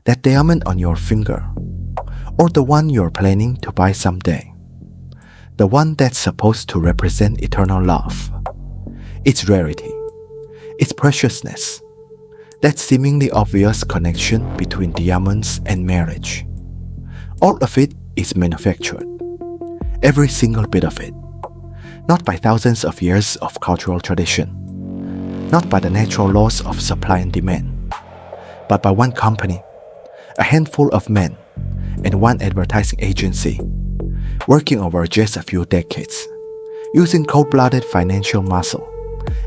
That diamond on your finger, or the one you're planning to buy someday. The one that's supposed to represent eternal love. Its rarity, its preciousness, that seemingly obvious connection between diamonds and marriage. All of it is manufactured. Every single bit of it. Not by thousands of years of cultural tradition. Not by the natural laws of supply and demand. But by one company, a handful of men, and one advertising agency, working over just a few decades, using cold-blooded financial muscle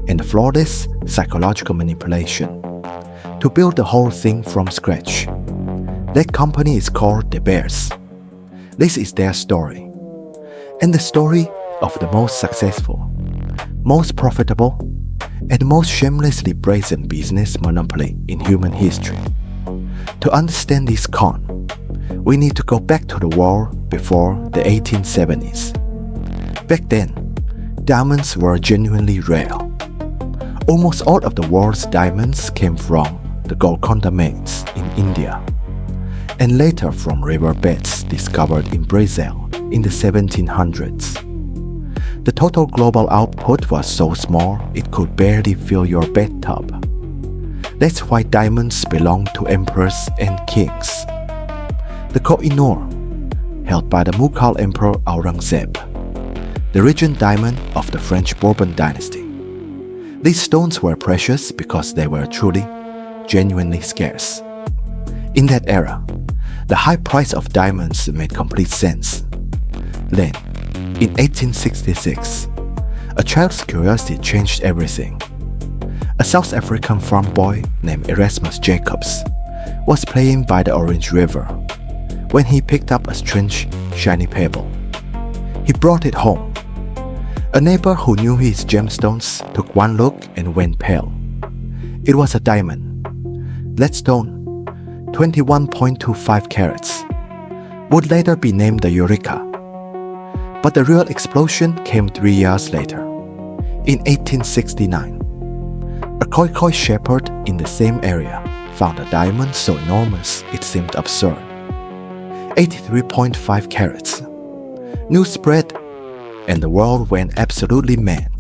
and flawless psychological manipulation to build the whole thing from scratch. That company is called the Bears. This is their story, and the story of the most successful, most profitable, and most shamelessly brazen business monopoly in human history. To understand this con, we need to go back to the world before the 1870s. Back then, diamonds were genuinely rare. Almost all of the world's diamonds came from the Golconda mines in India, and later from riverbeds discovered in Brazil in the 1700s. The total global output was so small it could barely fill your bathtub. That's why diamonds belong to emperors and kings. The Koh-i-Noor, held by the Mughal Emperor Aurangzeb, the regent diamond of the French Bourbon dynasty. These stones were precious because they were truly, genuinely scarce. In that era, the high price of diamonds made complete sense. Then, in 1866, a child's curiosity changed everything. A South African farm boy named Erasmus Jacobs was playing by the Orange River when he picked up a strange, shiny pebble. He brought it home. A neighbor who knew his gemstones took one look and went pale. It was a diamond. That stone, 21.25 carats, would later be named the Eureka. But the real explosion came 3 years later, in 1869. A Khoikhoi shepherd in the same area found a diamond so enormous it seemed absurd. 83.5 carats. News spread, and the world went absolutely mad.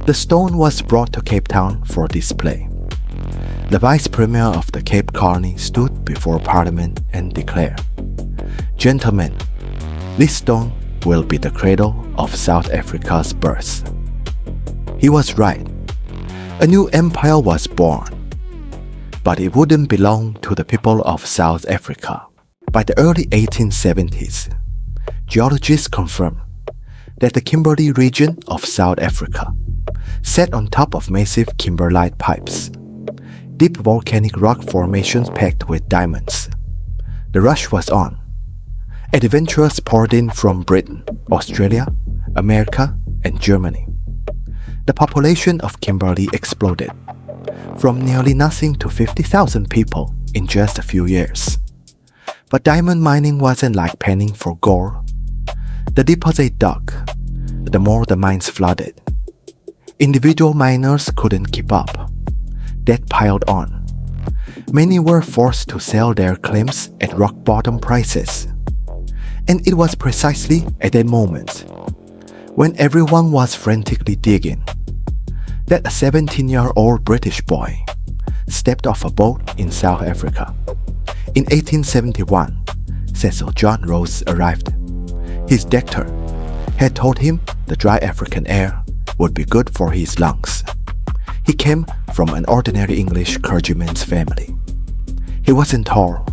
The stone was brought to Cape Town for display. The vice premier of the Cape Colony stood before Parliament and declared, "Gentlemen, this stone will be the cradle of South Africa's birth." He was right. A new empire was born. But it wouldn't belong to the people of South Africa. By the early 1870s, geologists confirmed that the Kimberley region of South Africa sat on top of massive kimberlite pipes, deep volcanic rock formations packed with diamonds. The rush was on. Adventurers poured in from Britain, Australia, America, and Germany. The population of Kimberley exploded, from nearly nothing to 50,000 people in just a few years. But diamond mining wasn't like panning for gold. The deeper they dug, the more the mines flooded. Individual miners couldn't keep up. Debt piled on. Many were forced to sell their claims at rock-bottom prices. And it was precisely at that moment, when everyone was frantically digging, that a 17-year-old British boy stepped off a boat in South Africa. In 1871, Cecil John Rhodes arrived. His doctor had told him the dry African air would be good for his lungs. He came from an ordinary English clergyman's family. He wasn't tall,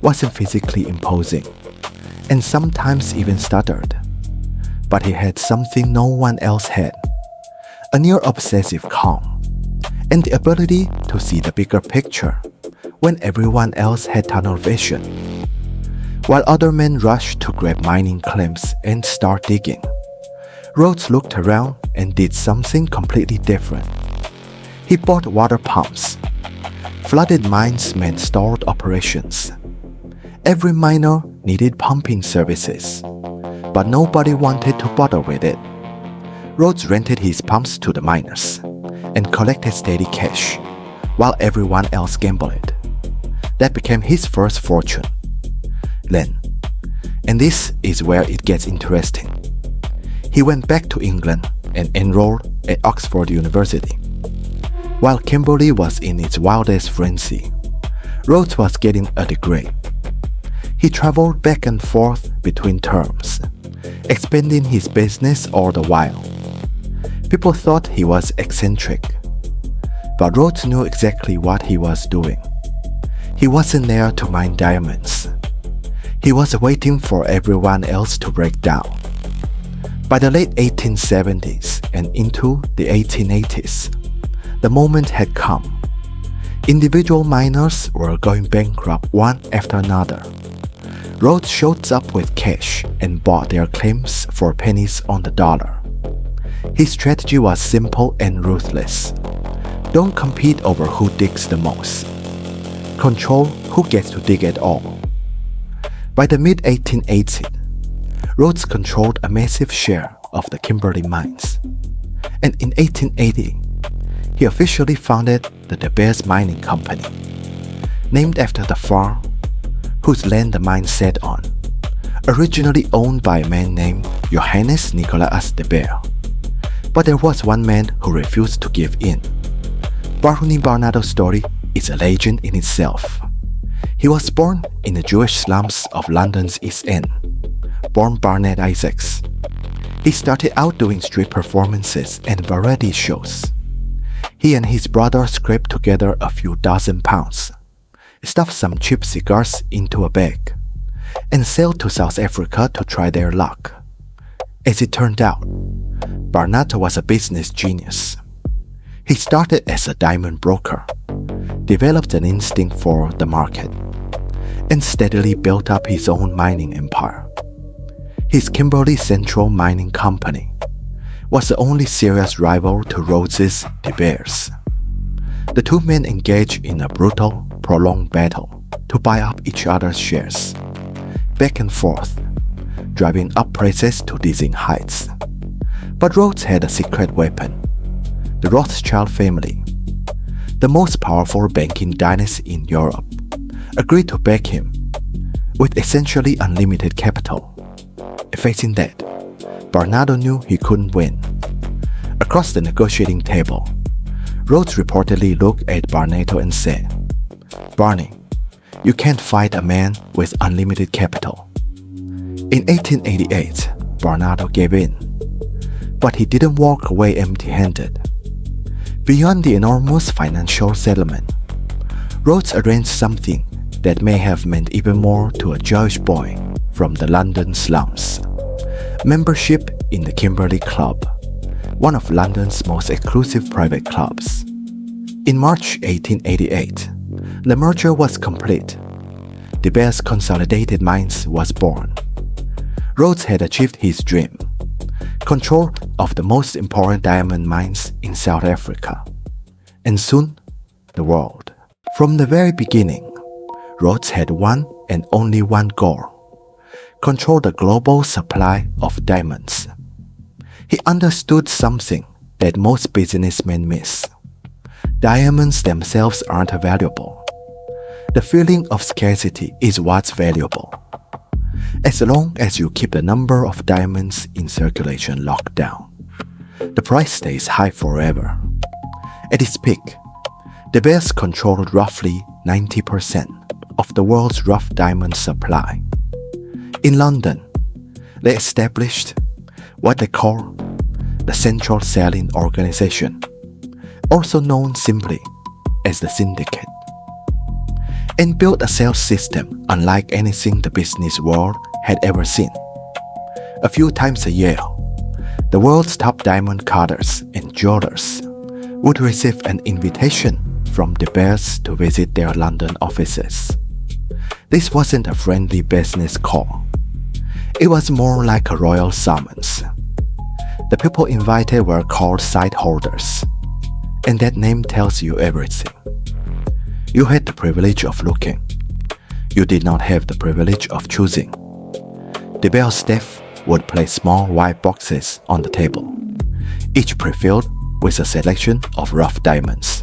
wasn't physically imposing, and sometimes even stuttered. But he had something no one else had, a near-obsessive calm, and the ability to see the bigger picture when everyone else had tunnel vision. While other men rushed to grab mining claims and start digging, Rhodes looked around and did something completely different. He bought water pumps. Flooded mines meant stalled operations. Every miner needed pumping services, but nobody wanted to bother with it. Rhodes rented his pumps to the miners and collected steady cash, while everyone else gambled. That became his first fortune. Then, and this is where it gets interesting, he went back to England and enrolled at Oxford University. While Kimberley was in its wildest frenzy, Rhodes was getting a degree. He traveled back and forth between terms, expanding his business all the while. People thought he was eccentric, but Rhodes knew exactly what he was doing. He wasn't there to mine diamonds. He was waiting for everyone else to break down. By the late 1870s and into the 1880s, the moment had come. Individual miners were going bankrupt one after another. Rhodes showed up with cash and bought their claims for pennies on the dollar. His strategy was simple and ruthless. Don't compete over who digs the most. Control who gets to dig at all. By the mid-1880s, Rhodes controlled a massive share of the Kimberley mines. And in 1880, he officially founded the De Beers Mining Company, named after the farm whose land the mine sat on, originally owned by a man named Johannes Nicolaas de Beer. But there was one man who refused to give in. Barney Barnado's story is a legend in itself. He was born in the Jewish slums of London's East End, born Barnett Isaacs. He started out doing street performances and variety shows. He and his brother scraped together a few dozen pounds, stuffed some cheap cigars into a bag, and sailed to South Africa to try their luck. As it turned out, Barnett was a business genius. He started as a diamond broker, developed an instinct for the market, and steadily built up his own mining empire. His Kimberley Central Mining Company was the only serious rival to Rhodes's De Beers. The two men engaged in a brutal, prolonged battle to buy up each other's shares, back and forth, driving up prices to dizzying heights. But Rhodes had a secret weapon: the Rothschild family, the most powerful banking dynasty in Europe, agreed to back him with essentially unlimited capital. Facing that, Barnado knew he couldn't win. Across the negotiating table, Rhodes reportedly looked at Barnado and said, "Barney, you can't fight a man with unlimited capital." In 1888, Barnado gave in, but he didn't walk away empty-handed. Beyond the enormous financial settlement, Rhodes arranged something that may have meant even more to a Jewish boy from the London slums: membership in the Kimberley Club, one of London's most exclusive private clubs. In March 1888, the merger was complete. De Beers Consolidated Mines was born. Rhodes had achieved his dream: control of the most important diamond mines in South Africa, and soon, the world. From the very beginning, Rhodes had one and only one goal: control the global supply of diamonds. He understood something that most businessmen miss. Diamonds themselves aren't valuable. The feeling of scarcity is what's valuable. As long as you keep the number of diamonds in circulation locked down, the price stays high forever. At its peak, De Beers controlled roughly 90% of the world's rough diamond supply. In London, they established what they call the Central Selling Organization, also known simply as the Syndicate, and built a sales system unlike anything the business world had ever seen. A few times a year, the world's top diamond cutters and jewelers would receive an invitation from De Beers to visit their London offices. This wasn't a friendly business call. It was more like a royal summons. The people invited were called site holders, and that name tells you everything. You had the privilege of looking. You did not have the privilege of choosing. De Beers staff would place small white boxes on the table, each pre-filled with a selection of rough diamonds,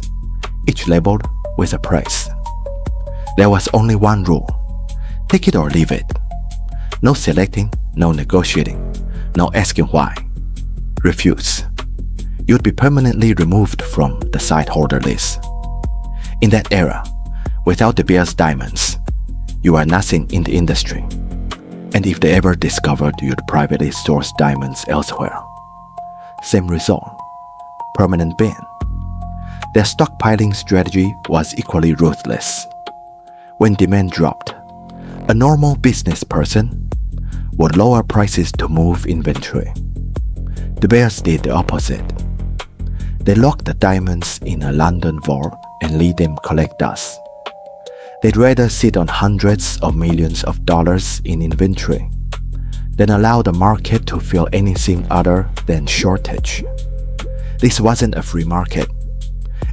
each labeled with a price. There was only one rule: take it or leave it. No selecting, no negotiating, no asking why. Refuse. You'd be permanently removed from the site holder list. In that era, without De Beers diamonds, you are nothing in the industry. And if they ever discovered you'd privately source diamonds elsewhere, same result: permanent ban. Their stockpiling strategy was equally ruthless. When demand dropped, a normal business person would lower prices to move inventory. De Beers did the opposite. They locked the diamonds in a London vault and let them collect dust. They'd rather sit on hundreds of millions of dollars in inventory than allow the market to feel anything other than shortage. This wasn't a free market.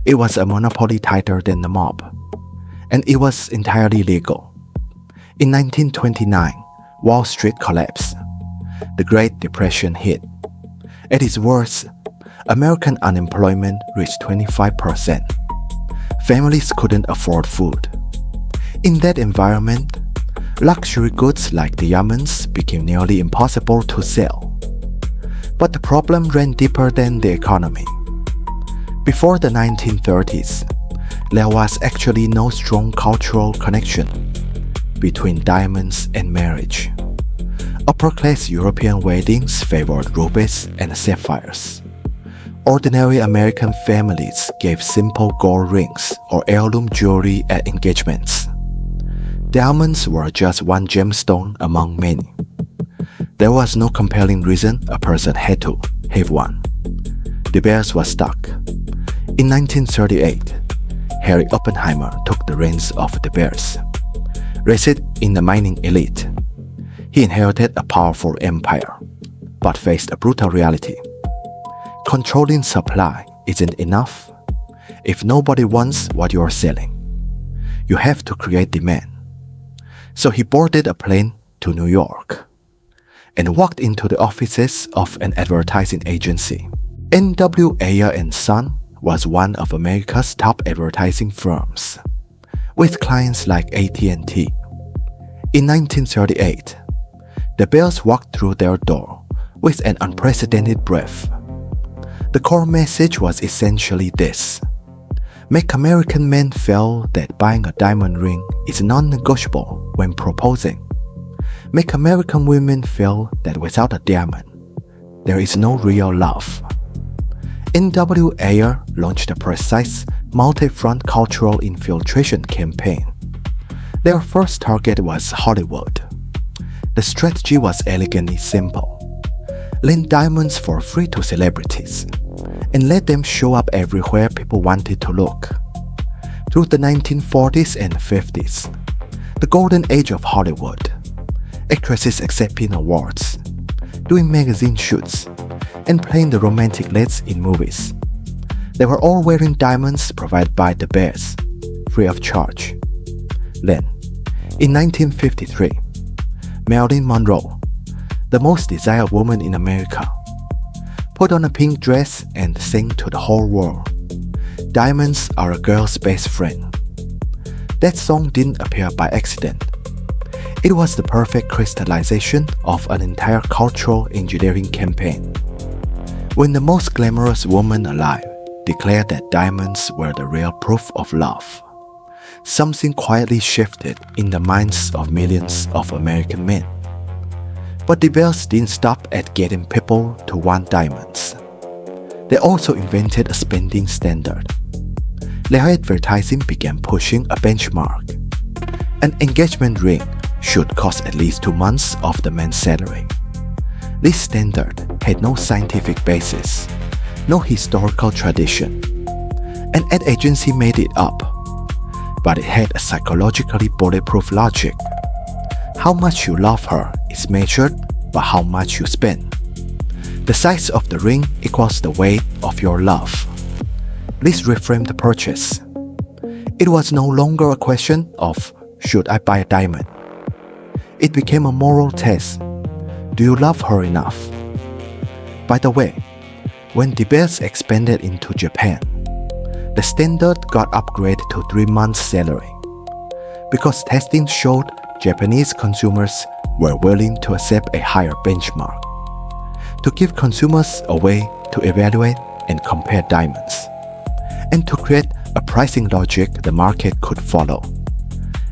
It was a monopoly tighter than the mob. And it was entirely legal. In 1929, Wall Street collapsed. The Great Depression hit. At its worst, American unemployment reached 25%. Families couldn't afford food. In that environment, luxury goods like diamonds became nearly impossible to sell. But the problem ran deeper than the economy. Before the 1930s, there was actually no strong cultural connection between diamonds and marriage. Upper-class European weddings favored rubies and sapphires. Ordinary American families gave simple gold rings or heirloom jewelry at engagements. Diamonds were just one gemstone among many. There was no compelling reason a person had to have one. De Beers was stuck. In 1938, Harry Oppenheimer took the reins of De Beers. Raised in the mining elite, he inherited a powerful empire, but faced a brutal reality. Controlling supply isn't enough. If nobody wants what you're selling, you have to create demand. So he boarded a plane to New York and walked into the offices of an advertising agency. N.W. Ayer & Son was one of America's top advertising firms, with clients like AT&T. In 1938, De Beers walked through their door with an unprecedented breadth. The core message was essentially this: make American men feel that buying a diamond ring is non-negotiable when proposing. Make American women feel that without a diamond, there is no real love. N.W. Ayer launched a precise, multi-front cultural infiltration campaign. Their first target was Hollywood. The strategy was elegantly simple: lend diamonds for free to celebrities and let them show up everywhere people wanted to look. Through the 1940s and 50s, the golden age of Hollywood, actresses accepting awards, doing magazine shoots, and playing the romantic leads in movies. They were all wearing diamonds provided by De Beers, free of charge. Then, in 1953, Marilyn Monroe, the most desired woman in America, put on a pink dress and sang to the whole world, "Diamonds are a girl's best friend." That song didn't appear by accident. It was the perfect crystallization of an entire cultural engineering campaign. When the most glamorous woman alive declared that diamonds were the real proof of love, something quietly shifted in the minds of millions of American men. But De Beers didn't stop at getting people to want diamonds. They also invented a spending standard. Their advertising began pushing a benchmark. An engagement ring should cost at least 2 months of the man's salary. This standard had no scientific basis, no historical tradition. An ad agency made it up, but it had a psychologically bulletproof logic. How much you love her is measured by how much you spend. The size of the ring equals the weight of your love. This reframed the purchase. It was no longer a question of, should I buy a diamond? It became a moral test. Do you love her enough? By the way, when De Beers expanded into Japan, the standard got upgraded to 3 months' salary. because testing showed Japanese consumers were willing to accept a higher benchmark, to give consumers a way to evaluate and compare diamonds, and to create a pricing logic the market could follow.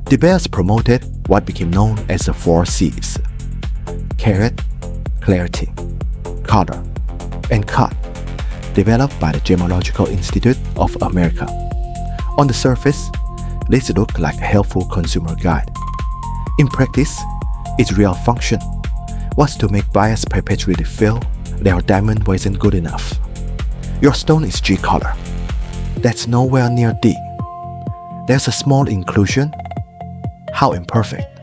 De Beers promoted what became known as the 4 C's: carat, clarity, color, and cut, developed by the Gemological Institute of America. On the surface, this looked like a helpful consumer guide. In practice, its real function was to make buyers perpetually feel their diamond wasn't good enough. Your stone is G color. That's nowhere near D. There's a small inclusion. How imperfect.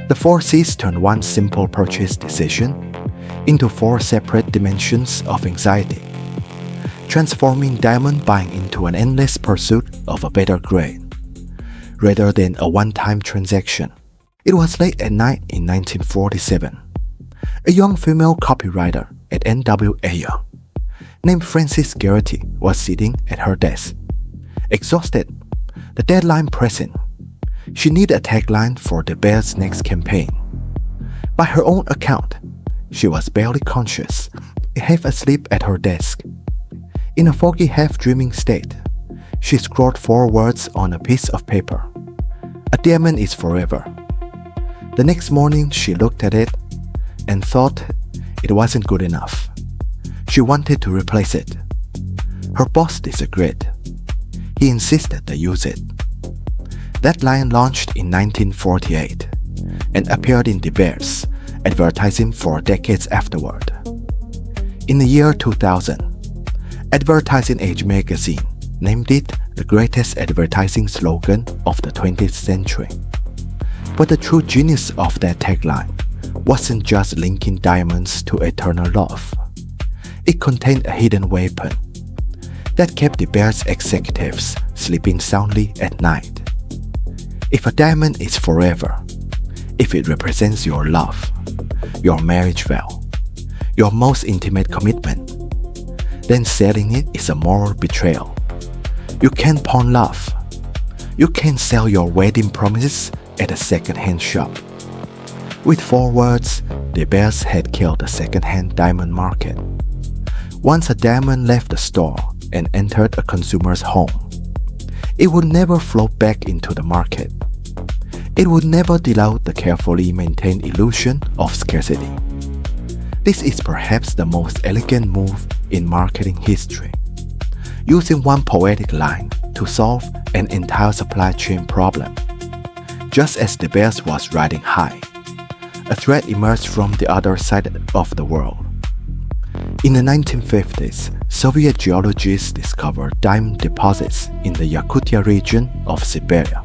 The 4 C's turned one simple purchase decision into 4 separate dimensions of anxiety, transforming diamond buying into an endless pursuit of a better grade, rather than a one-time transaction. It was late at night in 1947. A young female copywriter at NWA named Frances Garrity was sitting at her desk. Exhausted, the deadline pressing, she needed a tagline for De Beers' next campaign. By her own account, she was barely conscious, half asleep at her desk. In a foggy, half-dreaming state, she scrawled 4 words on a piece of paper. A diamond is forever. The next morning, she looked at it and thought it wasn't good enough. She wanted to replace it. Her boss disagreed. He insisted they use it. That line launched in 1948 and appeared in De Beers advertising for decades afterward. In the year 2000, Advertising Age magazine named it the greatest advertising slogan of the 20th century. But the true genius of that tagline wasn't just linking diamonds to eternal love. It contained a hidden weapon that kept De Beers executives sleeping soundly at night. If a diamond is forever, if it represents your love, your marriage vow, your most intimate commitment, then selling it is a moral betrayal. You can't pawn love. You can't sell your wedding promises at a secondhand shop. With 4 words, De Beers had killed the secondhand diamond market. Once a diamond left the store and entered a consumer's home, it would never flow back into the market. It would never dilute the carefully maintained illusion of scarcity. This is perhaps the most elegant move in marketing history, using one poetic line to solve an entire supply chain problem. Just as De Beers was riding high, a threat emerged from the other side of the world. In the 1950s, Soviet geologists discovered diamond deposits in the Yakutia region of Siberia,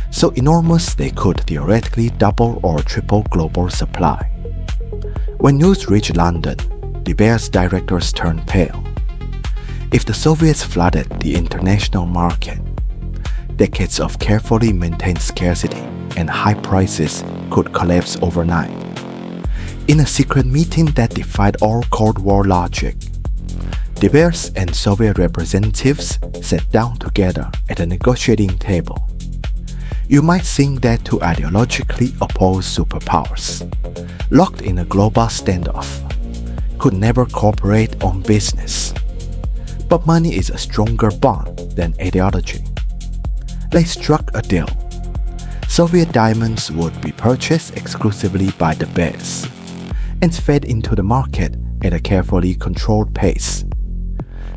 so enormous they could theoretically double or triple global supply. When news reached London, De Beers directors turned pale. If the Soviets flooded the international market, decades of carefully maintained scarcity and high prices could collapse overnight. In a secret meeting that defied all Cold War logic, De Beers and Soviet representatives sat down together at a negotiating table. You might think that two ideologically opposed superpowers, locked in a global standoff, could never cooperate on business. But money is a stronger bond than ideology. They struck a deal. Soviet diamonds would be purchased exclusively by De Beers and fed into the market at a carefully controlled pace.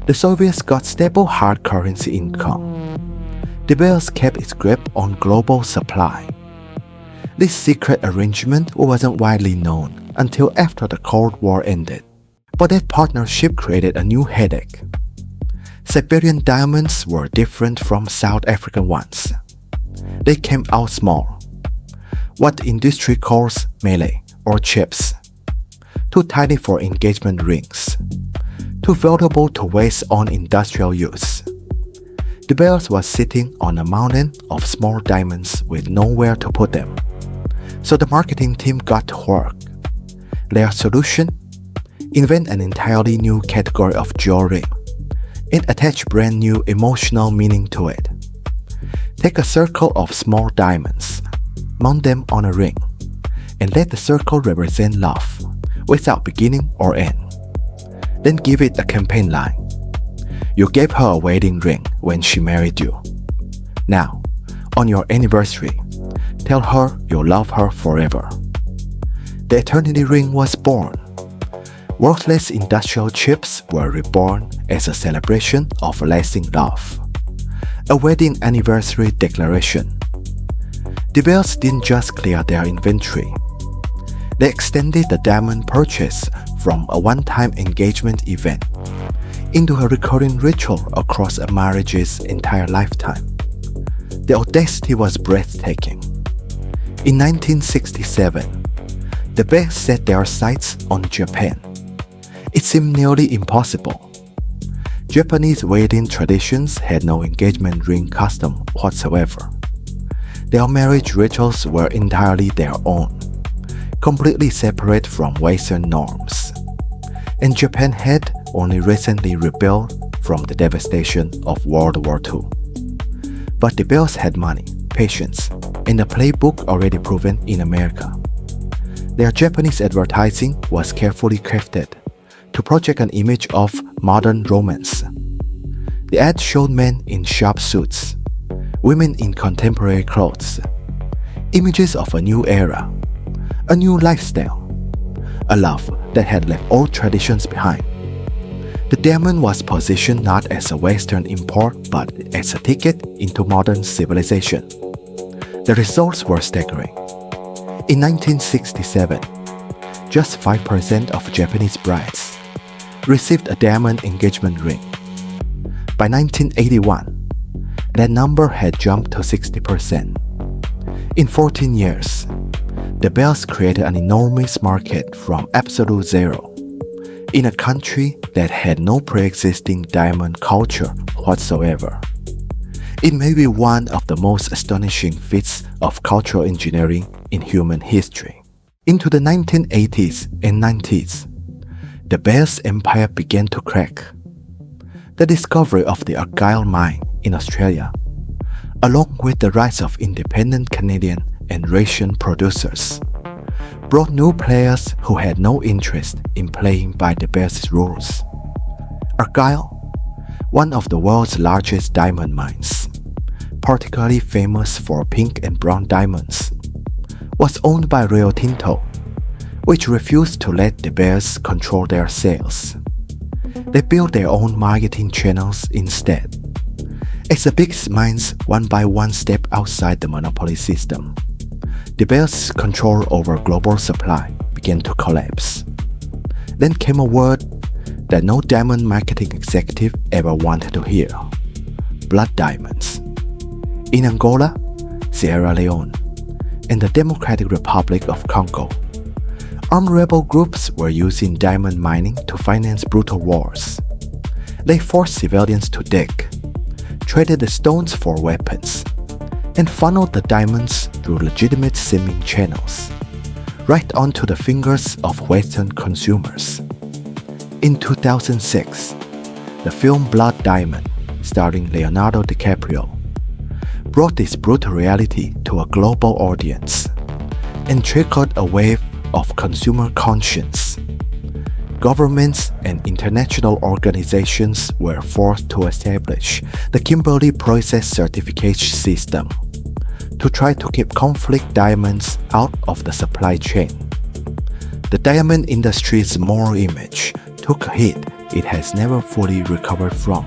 The Soviets got stable hard currency income. De Beers kept its grip on global supply. This secret arrangement wasn't widely known until after the Cold War ended, but that partnership created a new headache. Siberian diamonds were different from South African ones. They came out small, what the industry calls melee or chips, too tiny for engagement rings, too valuable to waste on industrial use. De Beers was sitting on a mountain of small diamonds with nowhere to put them. So the marketing team got to work. Their solution? Invent an entirely new category of jewelry and attach brand new emotional meaning to it. Take a circle of small diamonds, mount them on a ring, and let the circle represent love, without beginning or end. Then give it a campaign line. You gave her a wedding ring when she married you. Now, on your anniversary, tell her you love her forever. The eternity ring was born. Worthless industrial chips were reborn as a celebration of lasting love. A wedding anniversary declaration. De Beers didn't just clear their inventory. They extended the diamond purchase from a one-time engagement event into a recurring ritual across a marriage's entire lifetime. The audacity was breathtaking. In 1967, De Beers set their sights on Japan. It seemed nearly impossible. Japanese wedding traditions had no engagement ring custom whatsoever. Their marriage rituals were entirely their own, completely separate from Western norms. And Japan had only recently rebuilt from the devastation of World War II. But De Beers had money, patience, and a playbook already proven in America. Their Japanese advertising was carefully crafted to project an image of modern romance. The ad showed men in sharp suits, women in contemporary clothes, images of a new era, a new lifestyle, a love that had left old traditions behind. The diamond was positioned not as a Western import but as a ticket into modern civilization. The results were staggering. In 1967, just 5% of Japanese brides received a diamond engagement ring. By 1981, that number had jumped to 60%. In 14 years, De Beers created an enormous market from absolute zero in a country that had no pre-existing diamond culture whatsoever. It may be one of the most astonishing feats of cultural engineering in human history. Into the 1980s and 90s, De Beers' empire began to crack. The discovery of the Argyle mine in Australia, along with the rise of independent Canadian and Russian producers, brought new players who had no interest in playing by De Beers' rules. Argyle, one of the world's largest diamond mines, particularly famous for pink and brown diamonds, was owned by Rio Tinto, which refused to let De Beers control their sales. They built their own marketing channels instead. As the big mines one by one stepped outside the monopoly system, De Beers' control over global supply began to collapse. Then came a word that no diamond marketing executive ever wanted to hear: blood diamonds. In Angola, Sierra Leone, and the Democratic Republic of Congo, armed rebel groups were using diamond mining to finance brutal wars. They forced civilians to dig, traded the stones for weapons, and funneled the diamonds through legitimate seeming channels, right onto the fingers of Western consumers. In 2006, the film Blood Diamond, starring Leonardo DiCaprio, brought this brutal reality to a global audience and triggered a wave of consumer conscience. Governments and international organizations were forced to establish the Kimberley Process Certification System to try to keep conflict diamonds out of the supply chain. The diamond industry's moral image took a hit it has never fully recovered from.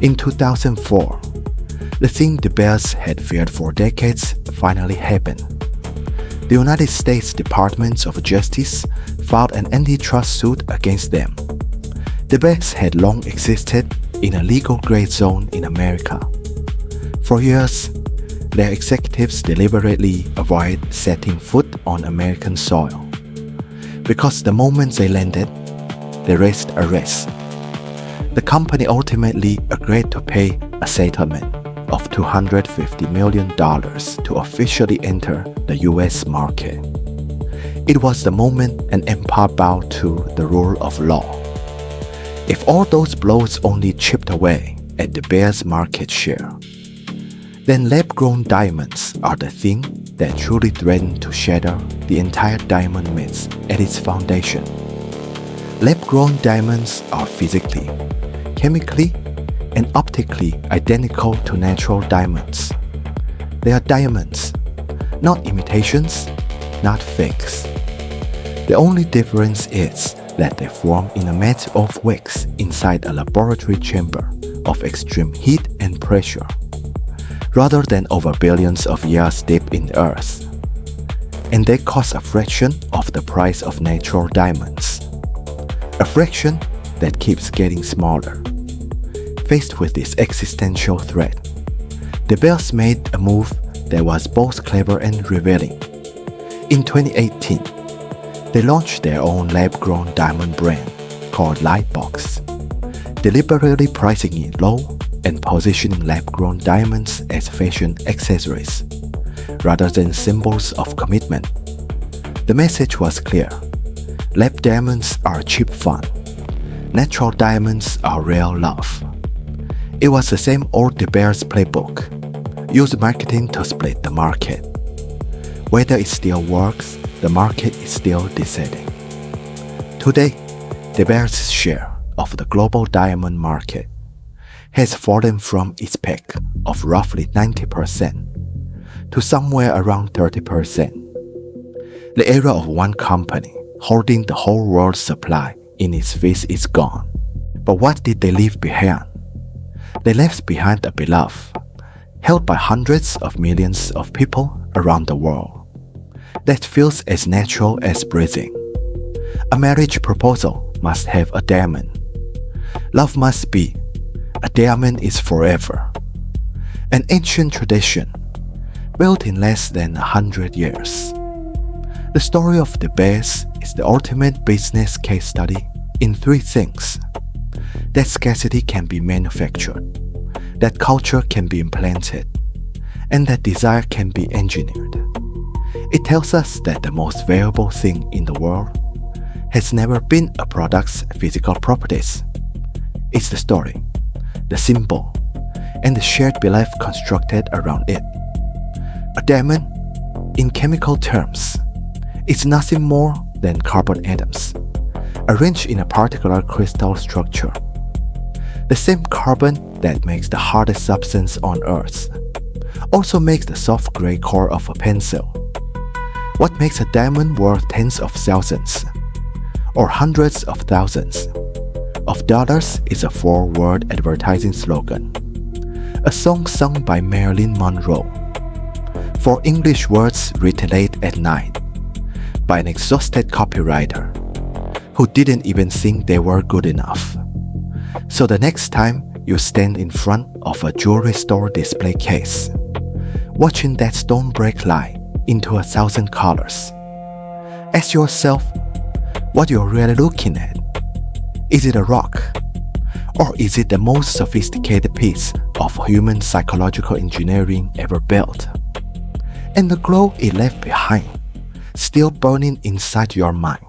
In 2004, the thing De Beers had feared for decades finally happened. The United States Department of Justice filed an antitrust suit against them. De Beers had long existed in a legal gray zone in America. For years, their executives deliberately avoid setting foot on American soil, because the moment they landed, they raised a risk. The company ultimately agreed to pay a settlement of $250 million to officially enter the US market. It was the moment an empire bowed to the rule of law. If all those blows only chipped away at De Beers' market share, then lab-grown diamonds are the thing that truly threaten to shatter the entire diamond myth at its foundation. Lab-grown diamonds are physically, chemically, and optically identical to natural diamonds. They are diamonds, not imitations, not fakes. The only difference is that they form in a mat of wax inside a laboratory chamber of extreme heat and pressure, rather than over billions of years deep in the earth. And they cost a fraction of the price of natural diamonds. A fraction that keeps getting smaller. Faced with this existential threat, the Bears made a move that was both clever and revealing. In 2018, they launched their own lab-grown diamond brand called Lightbox, deliberately pricing it low and positioning lab-grown diamonds as fashion accessories, rather than symbols of commitment. The message was clear. Lab diamonds are cheap fun. Natural diamonds are real love. It was the same old De Beers playbook. Use marketing to split the market. Whether it still works, the market is still deciding. Today, De Beers' share of the global diamond market has fallen from its peak of roughly 90% to somewhere around 30%. The era of one company holding the whole world's supply in its fist is gone. But what did they leave behind? They left behind a beloved, held by hundreds of millions of people around the world, that feels as natural as breathing. A marriage proposal must have a diamond. Love must be. A diamond is forever. An ancient tradition, built in less than 100 years. The story of the Bears is the ultimate business case study in three things. That scarcity can be manufactured, that culture can be implanted, and that desire can be engineered. It tells us that the most valuable thing in the world has never been a product's physical properties. It's the story, the symbol, and the shared belief constructed around it. A diamond, in chemical terms, is nothing more than carbon atoms, arranged in a particular crystal structure. The same carbon that makes the hardest substance on Earth also makes the soft gray core of a pencil. What makes a diamond worth tens of thousands, or hundreds of thousands, of dollars is a four-word advertising slogan, a song sung by Marilyn Monroe. 4 English words written late at night by an exhausted copywriter who didn't even think they were good enough. So the next time you stand in front of a jewelry store display case, watching that stone break light into 1,000 colors, ask yourself what you're really looking at. Is it a rock? Or is it the most sophisticated piece of human psychological engineering ever built? And the glow it left behind, still burning inside your mind,